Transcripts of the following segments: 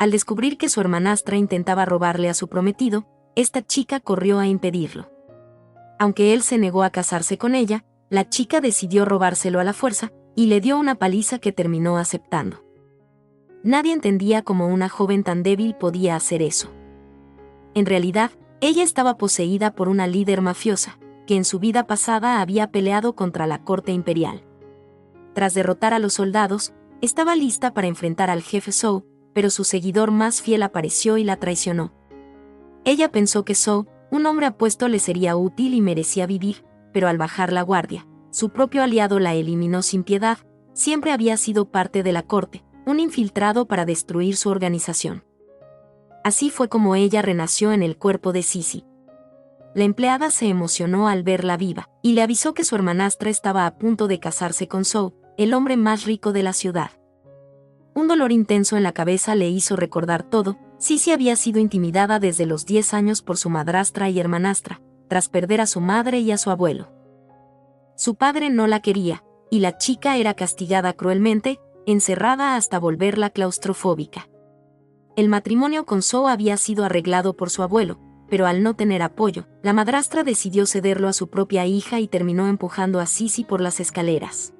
Al descubrir que su hermanastra intentaba robarle a su prometido, esta chica corrió a impedirlo. Aunque él se negó a casarse con ella, la chica decidió robárselo a la fuerza, y le dio una paliza que terminó aceptando. Nadie entendía cómo una joven tan débil podía hacer eso. En realidad, ella estaba poseída por una líder mafiosa, que en su vida pasada había peleado contra la corte imperial. Tras derrotar a los soldados, estaba lista para enfrentar al jefe Zhou, pero su seguidor más fiel apareció y la traicionó. Ella pensó que Zhou, un hombre apuesto, le sería útil y merecía vivir, pero al bajar la guardia, su propio aliado la eliminó sin piedad. Siempre había sido parte de la corte, un infiltrado para destruir su organización. Así fue como ella renació en el cuerpo de Sisi. La empleada se emocionó al verla viva, y le avisó que su hermanastra estaba a punto de casarse con Zhou, el hombre más rico de la ciudad. Un dolor intenso en la cabeza le hizo recordar todo. Sisi había sido intimidada desde los 10 años por su madrastra y hermanastra, tras perder a su madre y a su abuelo. Su padre no la quería, y la chica era castigada cruelmente, encerrada hasta volverla claustrofóbica. El matrimonio con Zhou había sido arreglado por su abuelo, pero al no tener apoyo, la madrastra decidió cederlo a su propia hija y terminó empujando a Sisi por las escaleras.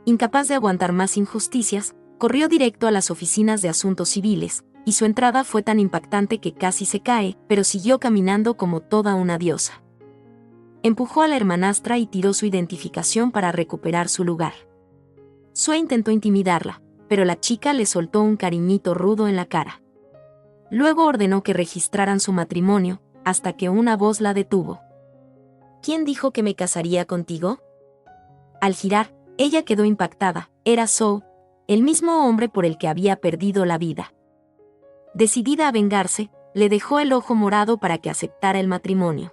Incapaz de aguantar más injusticias, corrió directo a las oficinas de asuntos civiles, y su entrada fue tan impactante que casi se cae, pero siguió caminando como toda una diosa. Empujó a la hermanastra y tiró su identificación para recuperar su lugar. Sue intentó intimidarla, pero la chica le soltó un cariñito rudo en la cara. Luego ordenó que registraran su matrimonio, hasta que una voz la detuvo. ¿Quién dijo que me casaría contigo? Al girar, ella quedó impactada. Era Zhou, el mismo hombre por el que había perdido la vida. Decidida a vengarse, le dejó el ojo morado para que aceptara el matrimonio.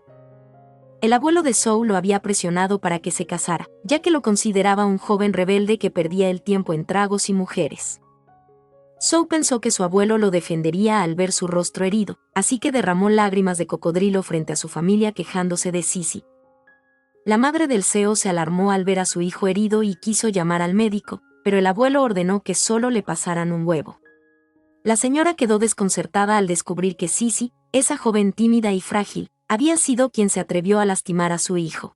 El abuelo de Zhou lo había presionado para que se casara, ya que lo consideraba un joven rebelde que perdía el tiempo en tragos y mujeres. Zhou pensó que su abuelo lo defendería al ver su rostro herido, así que derramó lágrimas de cocodrilo frente a su familia quejándose de Sisi. La madre del CEO se alarmó al ver a su hijo herido y quiso llamar al médico, pero el abuelo ordenó que solo le pasaran un huevo. La señora quedó desconcertada al descubrir que Sisi, esa joven tímida y frágil, había sido quien se atrevió a lastimar a su hijo.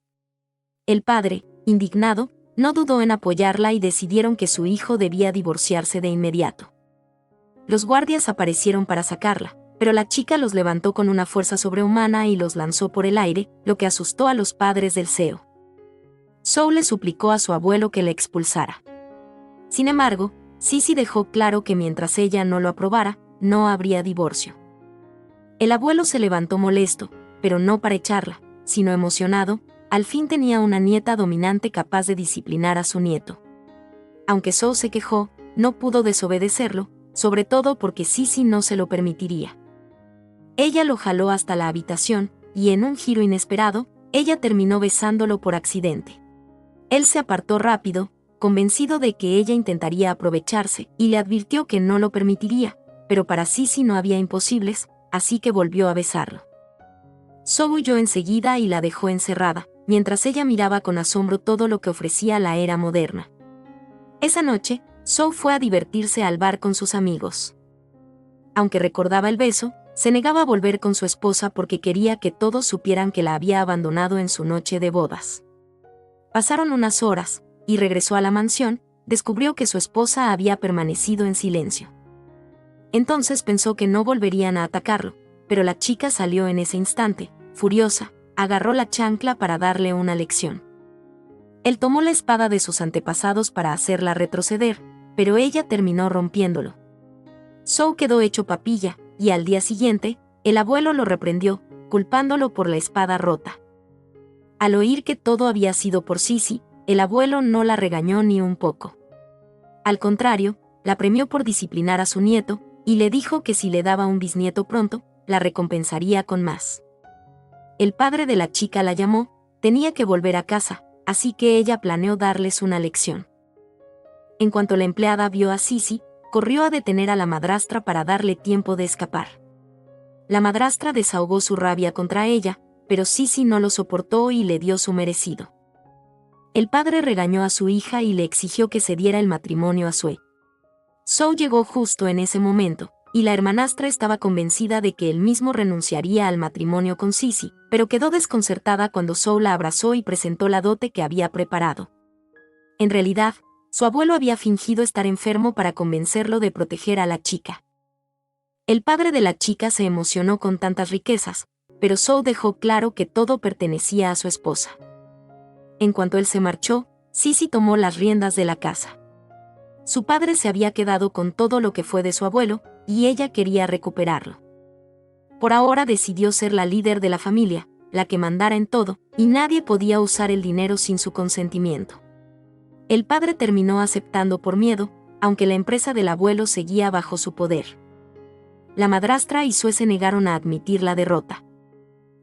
El padre, indignado, no dudó en apoyarla y decidieron que su hijo debía divorciarse de inmediato. Los guardias aparecieron para sacarla, pero la chica los levantó con una fuerza sobrehumana y los lanzó por el aire, lo que asustó a los padres del CEO. Zhou le suplicó a su abuelo que la expulsara. Sin embargo, Sisi dejó claro que mientras ella no lo aprobara, no habría divorcio. El abuelo se levantó molesto, pero no para echarla, sino emocionado. Al fin tenía una nieta dominante capaz de disciplinar a su nieto. Aunque Zhou se quejó, no pudo desobedecerlo, sobre todo porque Sisi no se lo permitiría. Ella lo jaló hasta la habitación, y en un giro inesperado, ella terminó besándolo por accidente. Él se apartó rápido, convencido de que ella intentaría aprovecharse, y le advirtió que no lo permitiría, pero para Sisi no había imposibles, así que volvió a besarlo. Zhou huyó enseguida y la dejó encerrada, mientras ella miraba con asombro todo lo que ofrecía la era moderna. Esa noche, Zhou fue a divertirse al bar con sus amigos. Aunque recordaba el beso, se negaba a volver con su esposa porque quería que todos supieran que la había abandonado en su noche de bodas. Pasaron unas horas, y regresó a la mansión, descubrió que su esposa había permanecido en silencio. Entonces pensó que no volverían a atacarlo, pero la chica salió en ese instante, furiosa, agarró la chancla para darle una lección. Él tomó la espada de sus antepasados para hacerla retroceder, pero ella terminó rompiéndolo. Zhou quedó hecho papilla, y al día siguiente, el abuelo lo reprendió, culpándolo por la espada rota. Al oír que todo había sido por Sisi, el abuelo no la regañó ni un poco. Al contrario, la premió por disciplinar a su nieto, y le dijo que si le daba un bisnieto pronto, la recompensaría con más. El padre de la chica la llamó, tenía que volver a casa, así que ella planeó darles una lección. En cuanto la empleada vio a Sisi, corrió a detener a la madrastra para darle tiempo de escapar. La madrastra desahogó su rabia contra ella, pero Sisi no lo soportó y le dio su merecido. El padre regañó a su hija y le exigió que cediera el matrimonio a Sue. Zhou llegó justo en ese momento, y la hermanastra estaba convencida de que él mismo renunciaría al matrimonio con Sisi, pero quedó desconcertada cuando Zhou la abrazó y presentó la dote que había preparado. En realidad, su abuelo había fingido estar enfermo para convencerlo de proteger a la chica. El padre de la chica se emocionó con tantas riquezas, pero Zhou dejó claro que todo pertenecía a su esposa. En cuanto él se marchó, Sisi tomó las riendas de la casa. Su padre se había quedado con todo lo que fue de su abuelo, y ella quería recuperarlo. Por ahora decidió ser la líder de la familia, la que mandara en todo, y nadie podía usar el dinero sin su consentimiento. El padre terminó aceptando por miedo, aunque la empresa del abuelo seguía bajo su poder. La madrastra y Sue se negaron a admitir la derrota.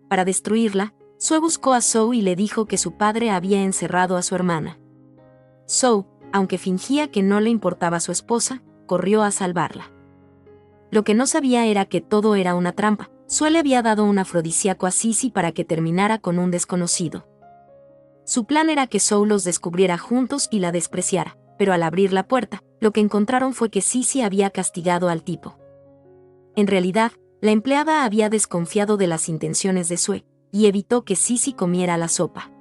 Para destruirla, Sue buscó a Zhou y le dijo que su padre había encerrado a su hermana. Zhou, aunque fingía que no le importaba su esposa, corrió a salvarla. Lo que no sabía era que todo era una trampa. Sue le había dado un afrodisíaco a Sisi para que terminara con un desconocido. Su plan era que Zhou los descubriera juntos y la despreciara, pero al abrir la puerta, lo que encontraron fue que Sisi había castigado al tipo. En realidad, la empleada había desconfiado de las intenciones de Sue, y evitó que Sisi comiera la sopa.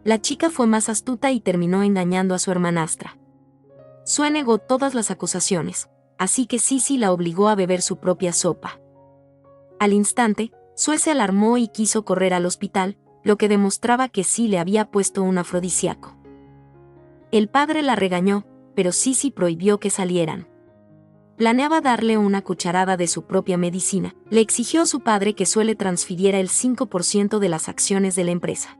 La chica fue más astuta y terminó engañando a su hermanastra. Sue negó todas las acusaciones, así que Sisi la obligó a beber su propia sopa. Al instante, Sue se alarmó y quiso correr al hospital, lo que demostraba que sí le había puesto un afrodisíaco. El padre la regañó, pero Sisi prohibió que salieran. Planeaba darle una cucharada de su propia medicina. Le exigió a su padre que Sue le transfiriera el 5% de las acciones de la empresa.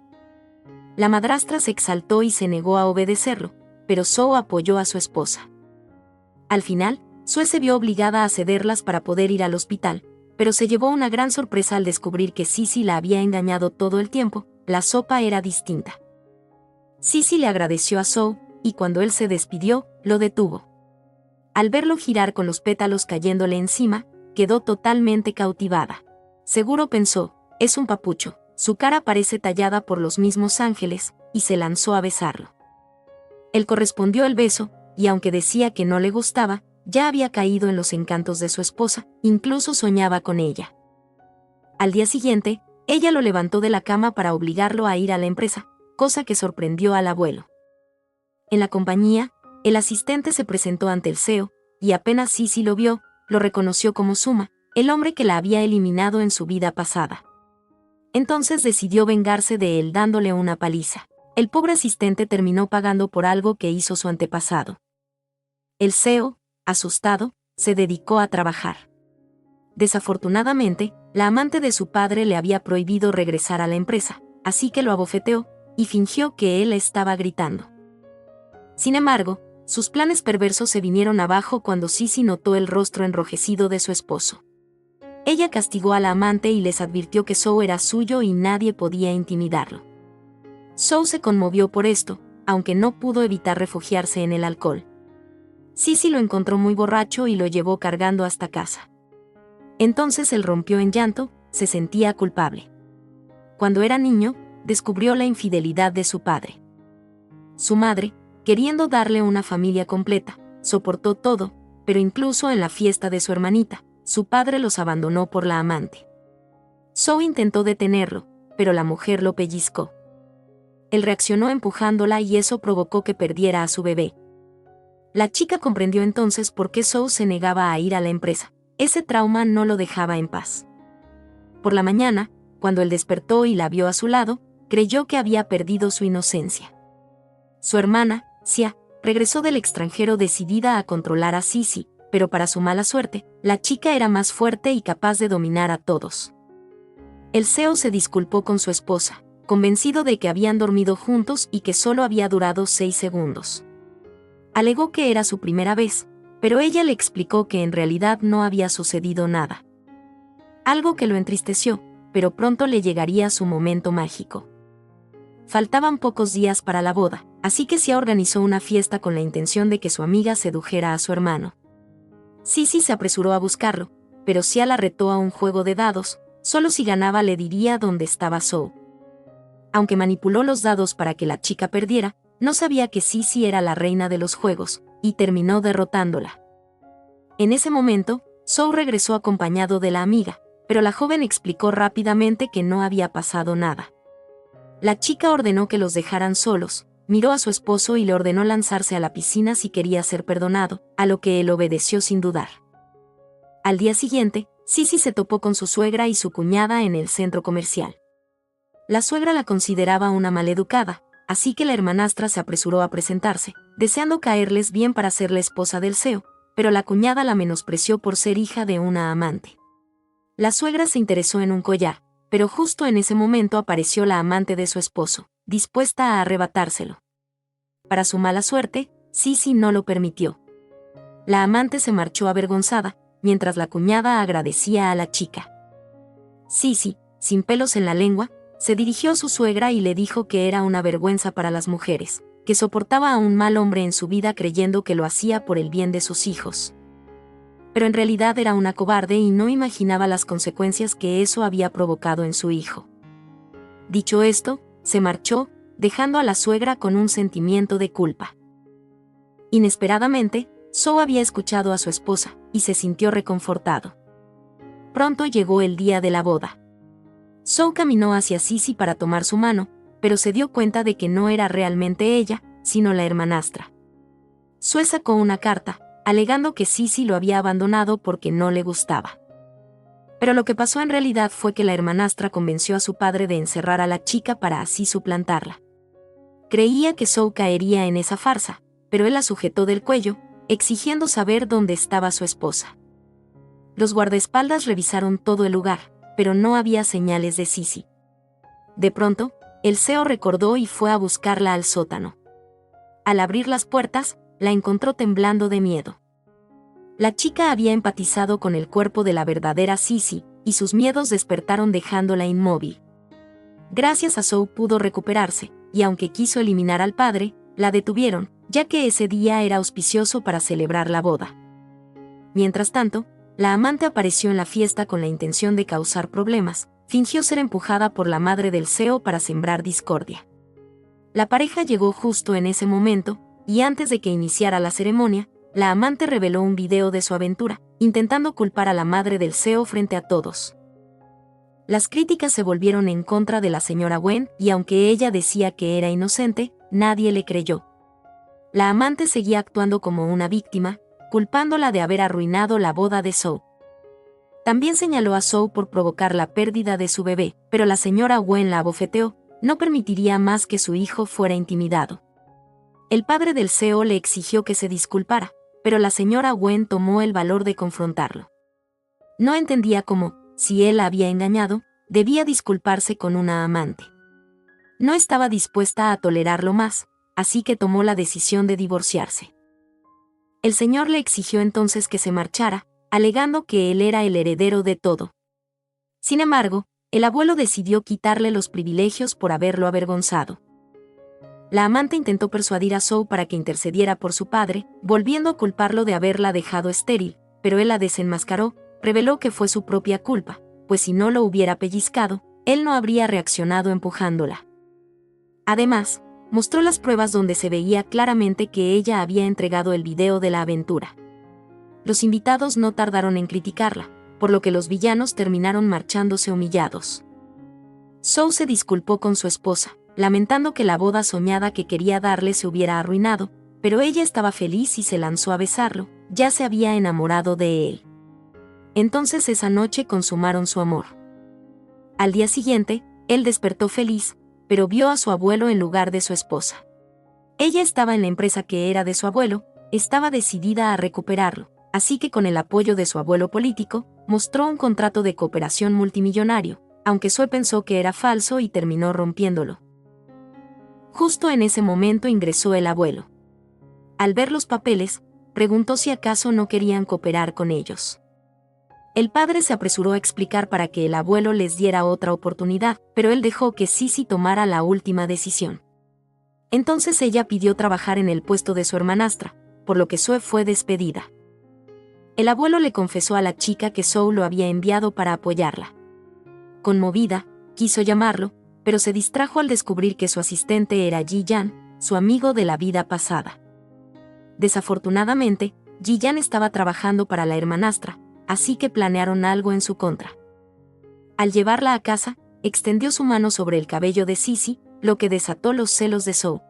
La madrastra se exaltó y se negó a obedecerlo, pero Zhou apoyó a su esposa. Al final, Sue se vio obligada a cederlas para poder ir al hospital, pero se llevó una gran sorpresa al descubrir que Sisi la había engañado todo el tiempo. La sopa era distinta. Sisi le agradeció a Zhou, y cuando él se despidió, lo detuvo. Al verlo girar con los pétalos cayéndole encima, quedó totalmente cautivada. Seguro pensó, es un papucho, su cara parece tallada por los mismos ángeles, y se lanzó a besarlo. Él correspondió el beso, y aunque decía que no le gustaba, ya había caído en los encantos de su esposa, incluso soñaba con ella. Al día siguiente, ella lo levantó de la cama para obligarlo a ir a la empresa, cosa que sorprendió al abuelo. En la compañía, el asistente se presentó ante el CEO, y apenas Sisi lo vio, lo reconoció como Suma, el hombre que la había eliminado en su vida pasada. Entonces decidió vengarse de él dándole una paliza. El pobre asistente terminó pagando por algo que hizo su antepasado. El CEO, asustado, se dedicó a trabajar. Desafortunadamente, la amante de su padre le había prohibido regresar a la empresa, así que lo abofeteó, y fingió que él estaba gritando. Sin embargo, sus planes perversos se vinieron abajo cuando Sisi notó el rostro enrojecido de su esposo. Ella castigó a la amante y les advirtió que Zhou era suyo y nadie podía intimidarlo. Zhou se conmovió por esto, aunque no pudo evitar refugiarse en el alcohol. Sisi lo encontró muy borracho y lo llevó cargando hasta casa. Entonces él rompió en llanto, se sentía culpable. Cuando era niño, descubrió la infidelidad de su padre. Su madre, queriendo darle una familia completa, soportó todo, pero incluso en la fiesta de su hermanita, su padre los abandonó por la amante. Zhou intentó detenerlo, pero la mujer lo pellizcó. Él reaccionó empujándola y eso provocó que perdiera a su bebé. La chica comprendió entonces por qué Zhou se negaba a ir a la empresa. Ese trauma no lo dejaba en paz. Por la mañana, cuando él despertó y la vio a su lado, creyó que había perdido su inocencia. Su hermana, Xia, regresó del extranjero decidida a controlar a Sisi, pero para su mala suerte, la chica era más fuerte y capaz de dominar a todos. El CEO se disculpó con su esposa, convencido de que habían dormido juntos y que solo había durado 6 segundos. Alegó que era su primera vez, pero ella le explicó que en realidad no había sucedido nada. Algo que lo entristeció, pero pronto le llegaría su momento mágico. Faltaban pocos días para la boda, así que Xia organizó una fiesta con la intención de que su amiga sedujera a su hermano. Sisi se apresuró a buscarlo, pero Xia la retó a un juego de dados, solo si ganaba le diría dónde estaba Zhou. Aunque manipuló los dados para que la chica perdiera, no sabía que Sisi era la reina de los juegos, y terminó derrotándola. En ese momento, Zhou regresó acompañado de la amiga, pero la joven explicó rápidamente que no había pasado nada. La chica ordenó que los dejaran solos, miró a su esposo y le ordenó lanzarse a la piscina si quería ser perdonado, a lo que él obedeció sin dudar. Al día siguiente, Sisi se topó con su suegra y su cuñada en el centro comercial. La suegra la consideraba una maleducada, así que la hermanastra se apresuró a presentarse, deseando caerles bien para ser la esposa del CEO, pero la cuñada la menospreció por ser hija de una amante. La suegra se interesó en un collar, pero justo en ese momento apareció la amante de su esposo, dispuesta a arrebatárselo. Para su mala suerte, Sisi no lo permitió. La amante se marchó avergonzada, mientras la cuñada agradecía a la chica. Sisi, sin pelos en la lengua, se dirigió a su suegra y le dijo que era una vergüenza para las mujeres, que soportaba a un mal hombre en su vida creyendo que lo hacía por el bien de sus hijos. Pero en realidad era una cobarde y no imaginaba las consecuencias que eso había provocado en su hijo. Dicho esto, se marchó, dejando a la suegra con un sentimiento de culpa. Inesperadamente, Zhou había escuchado a su esposa, y se sintió reconfortado. Pronto llegó el día de la boda. Zhou caminó hacia Sisi para tomar su mano, pero se dio cuenta de que no era realmente ella, sino la hermanastra. Zhou sacó una carta, alegando que Sisi lo había abandonado porque no le gustaba. Pero lo que pasó en realidad fue que la hermanastra convenció a su padre de encerrar a la chica para así suplantarla. Creía que Zhou caería en esa farsa, pero él la sujetó del cuello, exigiendo saber dónde estaba su esposa. Los guardaespaldas revisaron todo el lugar, pero no había señales de Sisi. De pronto, el CEO recordó y fue a buscarla al sótano. Al abrir las puertas, la encontró temblando de miedo. La chica había empatizado con el cuerpo de la verdadera Sisi, y sus miedos despertaron dejándola inmóvil. Gracias a Zhou pudo recuperarse, y aunque quiso eliminar al padre, la detuvieron, ya que ese día era auspicioso para celebrar la boda. Mientras tanto, la amante apareció en la fiesta con la intención de causar problemas, fingió ser empujada por la madre del CEO para sembrar discordia. La pareja llegó justo en ese momento, y antes de que iniciara la ceremonia, la amante reveló un video de su aventura, intentando culpar a la madre del CEO frente a todos. Las críticas se volvieron en contra de la señora Wen, y aunque ella decía que era inocente, nadie le creyó. La amante seguía actuando como una víctima, culpándola de haber arruinado la boda de Zhou. También señaló a Zhou por provocar la pérdida de su bebé, pero la señora Wen la abofeteó, no permitiría más que su hijo fuera intimidado. El padre del CEO le exigió que se disculpara, pero la señora Wen tomó el valor de confrontarlo. No entendía cómo, si él la había engañado, debía disculparse con una amante. No estaba dispuesta a tolerarlo más, así que tomó la decisión de divorciarse. El señor le exigió entonces que se marchara, alegando que él era el heredero de todo. Sin embargo, el abuelo decidió quitarle los privilegios por haberlo avergonzado. La amante intentó persuadir a Zhou para que intercediera por su padre, volviendo a culparlo de haberla dejado estéril, pero él la desenmascaró, reveló que fue su propia culpa, pues si no lo hubiera pellizcado, él no habría reaccionado empujándola. Además, mostró las pruebas donde se veía claramente que ella había entregado el video de la aventura. Los invitados no tardaron en criticarla, por lo que los villanos terminaron marchándose humillados. Zhou se disculpó con su esposa, lamentando que la boda soñada que quería darle se hubiera arruinado, pero ella estaba feliz y se lanzó a besarlo, ya se había enamorado de él. Entonces esa noche consumaron su amor. Al día siguiente, él despertó feliz, pero vio a su abuelo en lugar de su esposa. Ella estaba en la empresa que era de su abuelo, estaba decidida a recuperarlo, así que con el apoyo de su abuelo político, mostró un contrato de cooperación multimillonario, aunque Zhou pensó que era falso y terminó rompiéndolo. Justo en ese momento ingresó el abuelo. Al ver los papeles, preguntó si acaso no querían cooperar con ellos. El padre se apresuró a explicar para que el abuelo les diera otra oportunidad, pero él dejó que Sisi tomara la última decisión. Entonces ella pidió trabajar en el puesto de su hermanastra, por lo que Zhou fue despedida. El abuelo le confesó a la chica que Zhou lo había enviado para apoyarla. Conmovida, quiso llamarlo, pero se distrajo al descubrir que su asistente era Ji Yan, su amigo de la vida pasada. Desafortunadamente, Ji Yan estaba trabajando para la hermanastra, así que planearon algo en su contra. Al llevarla a casa, extendió su mano sobre el cabello de Sissy, lo que desató los celos de Zhou.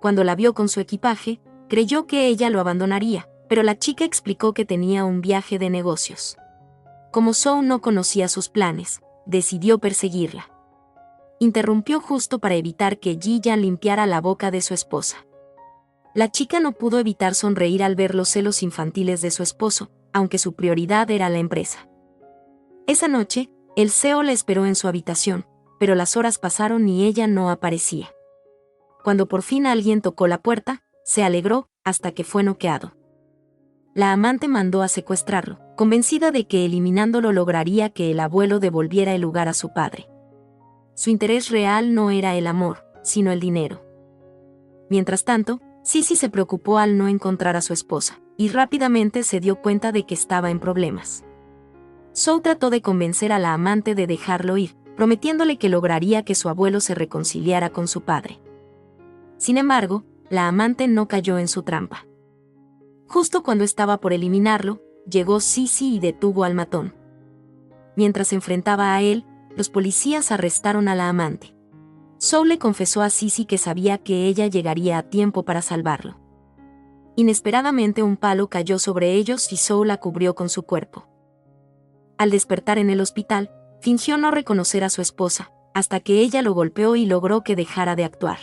Cuando la vio con su equipaje, creyó que ella lo abandonaría, pero la chica explicó que tenía un viaje de negocios. Como Zhou no conocía sus planes, decidió perseguirla. Interrumpió justo para evitar que Ji Yan limpiara la boca de su esposa. La chica no pudo evitar sonreír al ver los celos infantiles de su esposo, aunque su prioridad era la empresa. Esa noche, el CEO la esperó en su habitación, pero las horas pasaron y ella no aparecía. Cuando por fin alguien tocó la puerta, se alegró hasta que fue noqueado. La amante mandó a secuestrarlo, convencida de que eliminándolo lograría que el abuelo devolviera el lugar a su padre. Su interés real no era el amor, sino el dinero. Mientras tanto, Sissy se preocupó al no encontrar a su esposa, y rápidamente se dio cuenta de que estaba en problemas. Zhou trató de convencer a la amante de dejarlo ir, prometiéndole que lograría que su abuelo se reconciliara con su padre. Sin embargo, la amante no cayó en su trampa. Justo cuando estaba por eliminarlo, llegó Sissy y detuvo al matón. Mientras se enfrentaba a él, los policías arrestaron a la amante. Zhou le confesó a Sissy que sabía que ella llegaría a tiempo para salvarlo. Inesperadamente un palo cayó sobre ellos y Zhou la cubrió con su cuerpo. Al despertar en el hospital, fingió no reconocer a su esposa, hasta que ella lo golpeó y logró que dejara de actuar.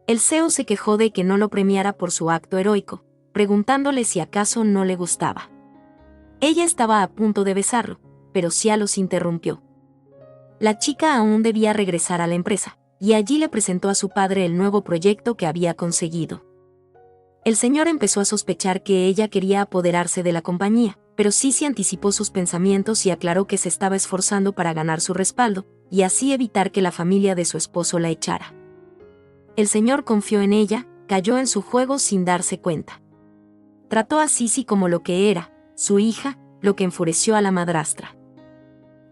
El CEO se quejó de que no lo premiara por su acto heroico, preguntándole si acaso no le gustaba. Ella estaba a punto de besarlo, pero Xia los interrumpió. La chica aún debía regresar a la empresa, y allí le presentó a su padre el nuevo proyecto que había conseguido. El señor empezó a sospechar que ella quería apoderarse de la compañía, pero Sissy anticipó sus pensamientos y aclaró que se estaba esforzando para ganar su respaldo, y así evitar que la familia de su esposo la echara. El señor confió en ella, cayó en su juego sin darse cuenta. Trató a Sissy como lo que era, su hija, lo que enfureció a la madrastra.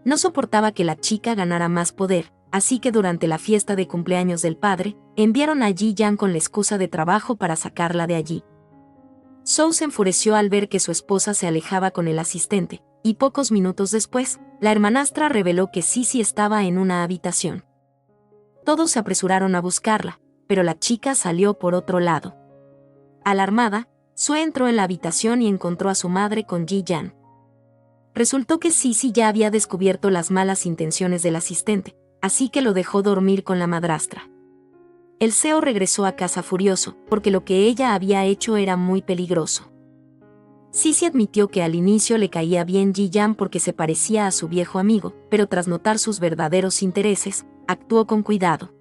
No soportaba que la chica ganara más poder, así que durante la fiesta de cumpleaños del padre, enviaron a Ji Yan con la excusa de trabajo para sacarla de allí. Zhou se enfureció al ver que su esposa se alejaba con el asistente, y pocos minutos después, la hermanastra reveló que Sissy estaba en una habitación. Todos se apresuraron a buscarla, pero la chica salió por otro lado. Alarmada, Zhou entró en la habitación y encontró a su madre con Ji Yan. Resultó que Sissy ya había descubierto las malas intenciones del asistente, así que lo dejó dormir con la madrastra. El CEO regresó a casa furioso, porque lo que ella había hecho era muy peligroso. Sissy admitió que al inicio le caía bien Ji Yan porque se parecía a su viejo amigo, pero tras notar sus verdaderos intereses, actuó con cuidado.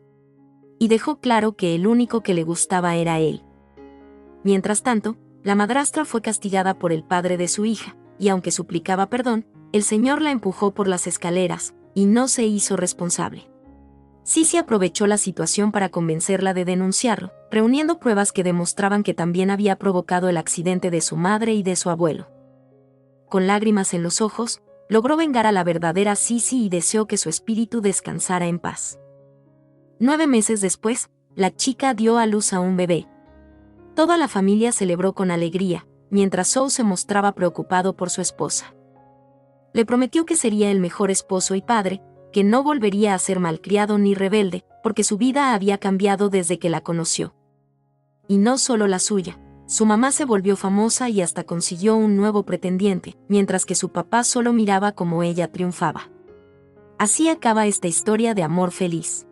Y dejó claro que el único que le gustaba era él. Mientras tanto, la madrastra fue castigada por el padre de su hija, y aunque suplicaba perdón, el señor la empujó por las escaleras, y no se hizo responsable. Sissy aprovechó la situación para convencerla de denunciarlo, reuniendo pruebas que demostraban que también había provocado el accidente de su madre y de su abuelo. Con lágrimas en los ojos, logró vengar a la verdadera Sissy y deseó que su espíritu descansara en paz. 9 meses después, la chica dio a luz a un bebé. Toda la familia celebró con alegría, mientras Zhou se mostraba preocupado por su esposa. Le prometió que sería el mejor esposo y padre, que no volvería a ser malcriado ni rebelde, porque su vida había cambiado desde que la conoció. Y no solo la suya, su mamá se volvió famosa y hasta consiguió un nuevo pretendiente, mientras que su papá solo miraba como ella triunfaba. Así acaba esta historia de amor feliz.